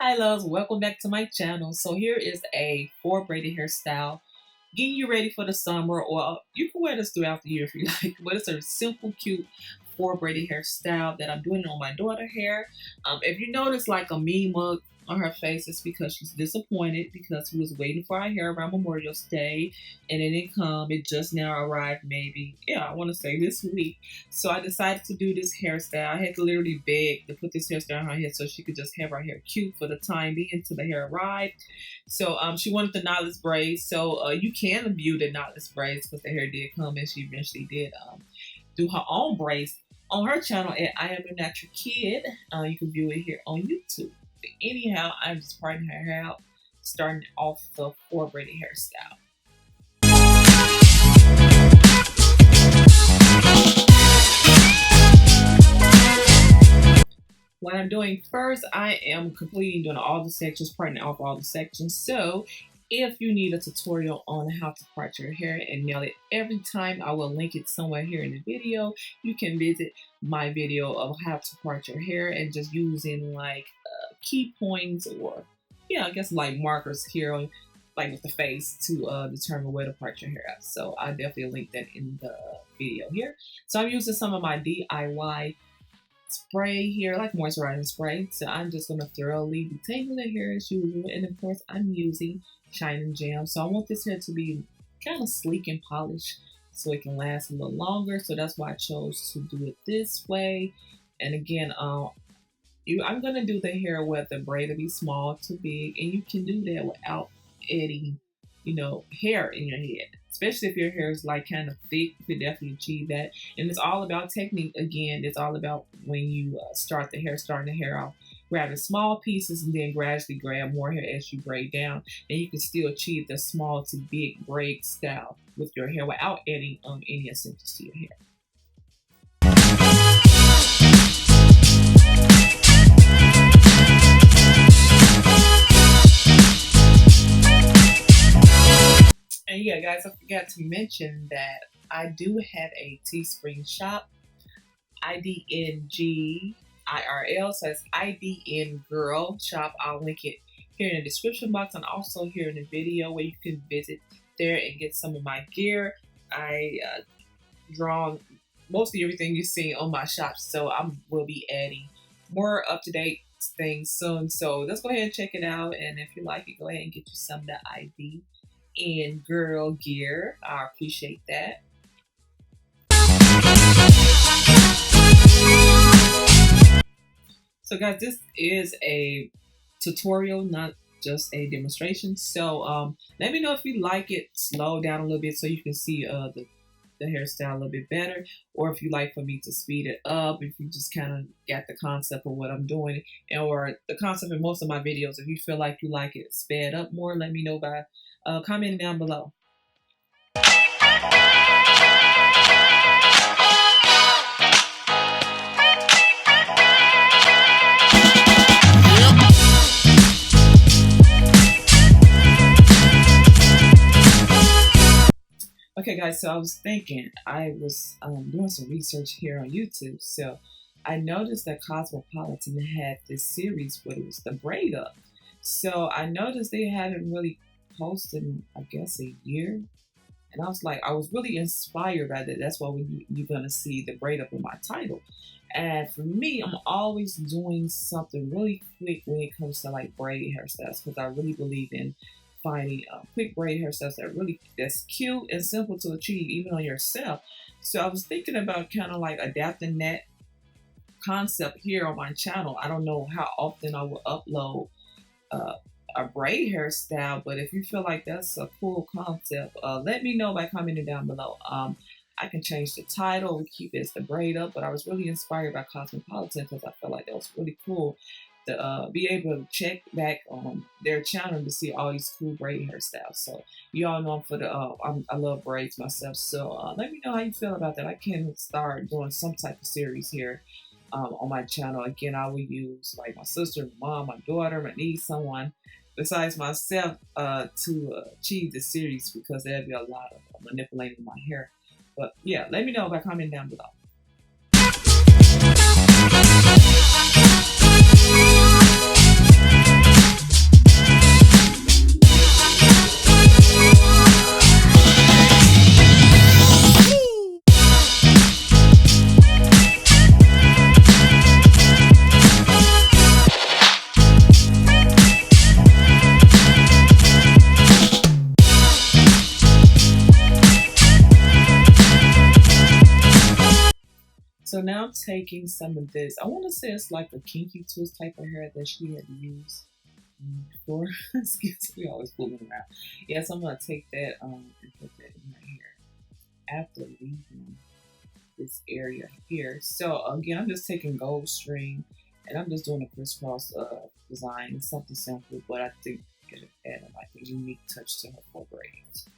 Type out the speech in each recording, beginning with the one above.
Hi loves, welcome back to my channel. So here is a 4 braided hairstyle, getting you ready for the summer, or you can wear this throughout the year if you like, but it's a simple, cute 4 braided hairstyle that I'm doing on my daughter hair. If you notice like a mean mug on her face, it's because she's disappointed because we was waiting for our hair around Memorial Day and it didn't come. It just now arrived, maybe, I want to say this week. So I decided to do this hairstyle. I had to literally beg to put this hairstyle on her head so she could just have her hair cute for the time being until the hair arrived. So she wanted the knotless braids. So you can view the knotless braids because the hair did come and she eventually did do her own braids on her channel at I Am Your Natural Kid. You can view it here on YouTube. But anyhow, I'm just parting her hair out, starting off the 4 braided hairstyle. What I'm doing first, I am completing doing all the sections, parting off all the sections. So if you need a tutorial on how to part your hair and nail it every time, I will link it somewhere here in the video. You can visit my video of how to part your hair and just using like key points or I guess like markers here on like with the face to determine where to part your hair out. So I definitely link that in the video here. So I'm using some of my DIY spray here, like moisturizing spray. So I'm just going to thoroughly detangle the hair as usual. And of course I'm using Shine and Jam. So I want this hair to be kind of sleek and polished so it can last a little longer. So that's why I chose to do it this way. And again, I'm going to do the hair with the braid to be small to big. And you can do that without adding, hair in your head. Especially if your hair is like kind of thick, you can definitely achieve that. And it's all about technique. Again, it's all about when you starting the hair off, grabbing small pieces and then gradually grab more hair as you braid down. And you can still achieve the small to big braid style with your hair without adding any essentials to your hair. And yeah, guys, I forgot to mention that I do have a Teespring shop, idngvlogs, so it's idngirl shop. I'll link it here in the description box and also here in the video where you can visit there and get some of my gear. I draw mostly everything you see on my shop, so I will be adding more up-to-date things soon. So let's go ahead and check it out, and if you like it, go ahead and get you some of the ID and girl gear. I appreciate that. So guys, this is a tutorial, not just a demonstration. So let me know if you like it slow down a little bit so you can see the hairstyle a little bit better, or if you like for me to speed it up, if you just kind of get the concept of what I'm doing, or the concept in most of my videos. If you feel like you like it sped up more, let me know by comment down below. Okay guys, so I was thinking, I was doing some research here on YouTube, so I noticed that Cosmopolitan had this series where it was the braid up. So I noticed they haven't really posted in, I guess, a year. And I was like, I was really inspired by that. That's why you're going to see the braid up in my title. And for me, I'm always doing something really quick when it comes to like braid hairstyles, because I really believe in finding quick braid hairstyles that's cute and simple to achieve even on yourself. So I was thinking about kind of like adapting that concept here on my channel. I don't know how often I will upload a braid hairstyle, but if you feel like that's a cool concept, let me know by commenting down below. I can change the title, we keep it as the braid up, but I was really inspired by Cosmopolitan because I felt like that was really cool to be able to check back on their channel to see all these cool braid hairstyles. So you all know I'm for the I love braids myself, so let me know how you feel about that. I can start doing some type of series here on my channel. Again, I will use like my sister, my mom, my daughter, my niece, someone besides myself to achieve this series, because there'll be a lot of manipulating my hair. But yeah, let me know by commenting down below. So now I'm taking some of this. I want to say it's like a kinky twist type of hair that she had used before. Excuse me, always fooling around. Yeah, so I'm gonna take that and put that in my hair after leaving this area here. So again, I'm just taking gold string and I'm just doing a crisscross design. It's something simple, but I think it'll add like a unique touch to her full braids.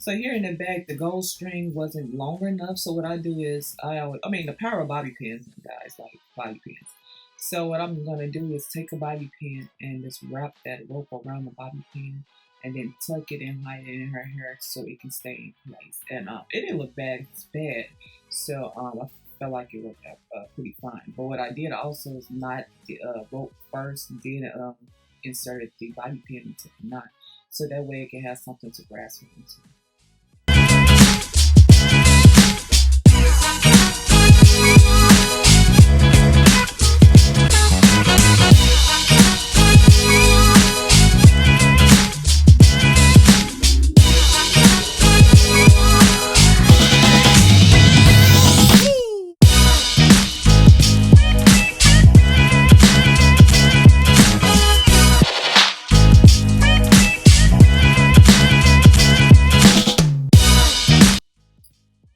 So here in the back, the gold string wasn't long enough. So what I do is the power of bobby pins, guys, like bobby pins. So what I'm gonna do is take a bobby pin and just wrap that rope around the bobby pin, and then tuck it and hide it in her hair so it can stay in place. And it didn't look bad. It's bad. So I felt like it looked pretty fine. But what I did also is knot the rope first, and then inserted the bobby pin into the knot, so that way it can have something to grasp into.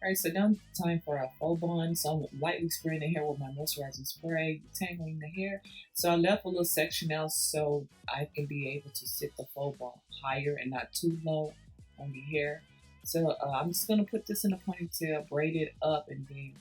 Alright, so now time for our faux bond. So I'm lightly spraying the hair with my moisturizing spray, detangling the hair. So I left a little section out so I can be able to sit the faux bond higher and not too low on the hair. So I'm just gonna put this in a ponytail, braid it up, and then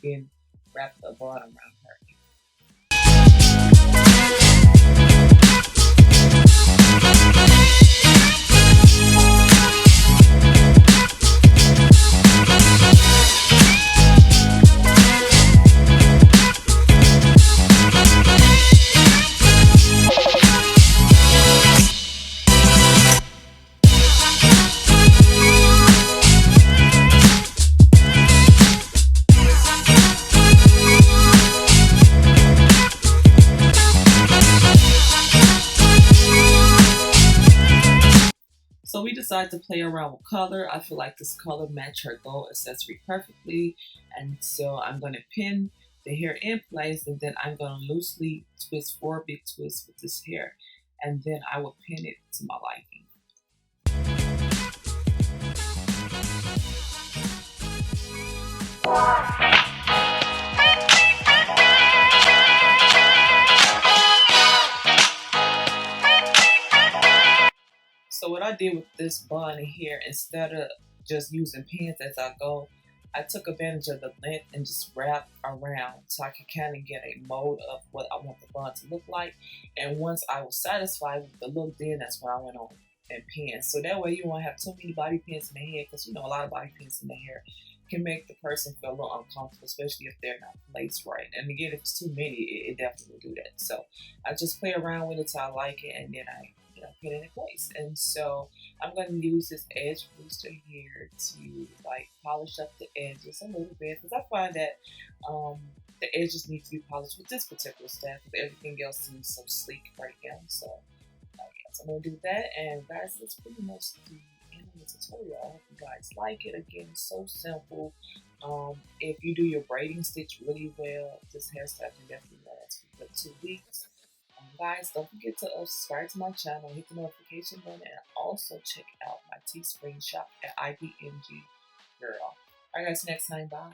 then wrap the bond around her. So we decided to play around with color. I feel like this color matched her gold accessory perfectly. And so I'm going to pin the hair in place, and then I'm going to loosely twist 4 big twists with this hair. And then I will pin it to my liking. So what I did with this bond here, instead of just using pins as I go, I took advantage of the length and just wrapped around so I could kind of get a mold of what I want the bond to look like. And once I was satisfied with the look, then that's when I went on and pins. So that way you won't have too many bobby pins in the hair, because a lot of bobby pins in the hair can make the person feel a little uncomfortable, especially if they're not placed right. And again, if it's too many, it definitely will do that. So I just play around with it till I like it, and then I put it in place. And so I'm going to use this edge booster here to like polish up the edges a little bit, because I find that the edges need to be polished with this particular stuff, because everything else seems so sleek right now. So yes, I'm going to do that. And guys, that's pretty much the end of the tutorial. I hope you guys like it. Again, it's so simple. If you do your braiding stitch really well, this hairstyle can definitely last for 2 weeks. Guys, don't forget to subscribe to my channel, hit the notification button, and also check out my Teespring shop at idngvlogs. Alright guys, next time, bye.